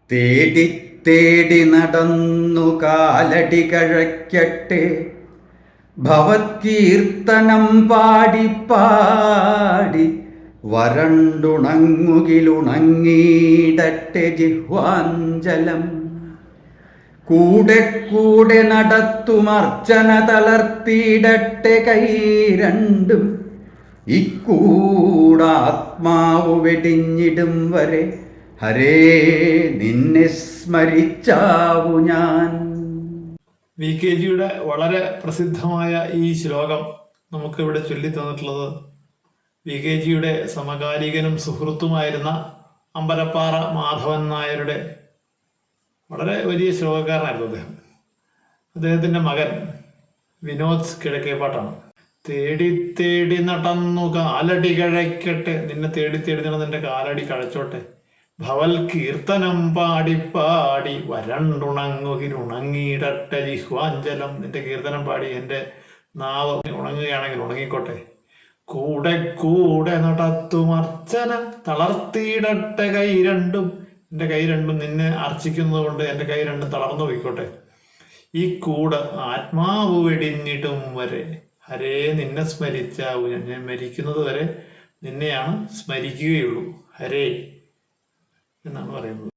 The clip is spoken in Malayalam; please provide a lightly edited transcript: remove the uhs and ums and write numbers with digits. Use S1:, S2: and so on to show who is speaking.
S1: തേടി തേടി നടന്നു കാലടി കഴയ്ക്കട്ടെ, ഭവത്കീർത്തനം പാടി പാടി വരണ്ടുണങ്ങുകിലുണങ്ങിയിടട്ടെ ജിഹ്വാഞ്ചലം. കൂടെ കൂടെ നടത്തുമർച്ചന തളർത്തിയിടട്ടെ കൈ രണ്ടും, ഇക്കൂടാത്മാവു വെടിഞ്ഞിടും വരെ ഹരേ നിന്നെ സ്മരിച്ചാവു ഞാൻ.
S2: VKGയുടെ വളരെ പ്രസിദ്ധമായ ഈ ശ്ലോകം നമുക്കിവിടെ ചൊല്ലി തന്നിട്ടുള്ളത് VKGയുടെ സമകാലികനും സുഹൃത്തുമായിരുന്ന അമ്പലപ്പാറ മാധവൻ നായരുടെ വളരെ വലിയ ശ്ലോകക്കാരനായിരുന്നു അദ്ദേഹത്തിൻ്റെ മകൻ വിനോദ് കിഴക്കേപ്പാട്ടാണ്. തേടി തേടി നടന്നു കാലടി കഴയ്ക്കട്ടെ, നിന്നെ തേടി തേടി നടന്ന് നിന്റെ കാലടി കഴച്ചോട്ടെ, ഭവൽ കീർത്തനം പാടി പാടി വരണ്ടുണങ്ങുകിലുണങ്ങിയിടട്ടെ ജിഹ്വാഞ്ചലം, നിന്റെ കീർത്തനം പാടി എൻ്റെ നാവ് ഉണങ്ങുകയാണെങ്കിൽ ഉണങ്ങിക്കോട്ടെ, കൂടെ കൂടെ നടത്തുമർച്ചന തളർത്തിയിടട്ടെ കൈ രണ്ടും, എൻ്റെ കൈ രണ്ടും നിന്നെ അർച്ചിക്കുന്നത് കൊണ്ട് എൻ്റെ കൈ രണ്ടും തളർന്നു പോയിക്കോട്ടെ, ഈ കൂടെ ആത്മാവ് വെടിഞ്ഞിട്ടും വരെ ഹരേ നിന്നെ സ്മരിച്ചാവൂ ഞാൻ മരിക്കുന്നത് വരെ നിന്നെയാണ് സ്മരിക്കുകയുള്ളൂ ഹരേ എന്നാണ് പറയുന്നത്.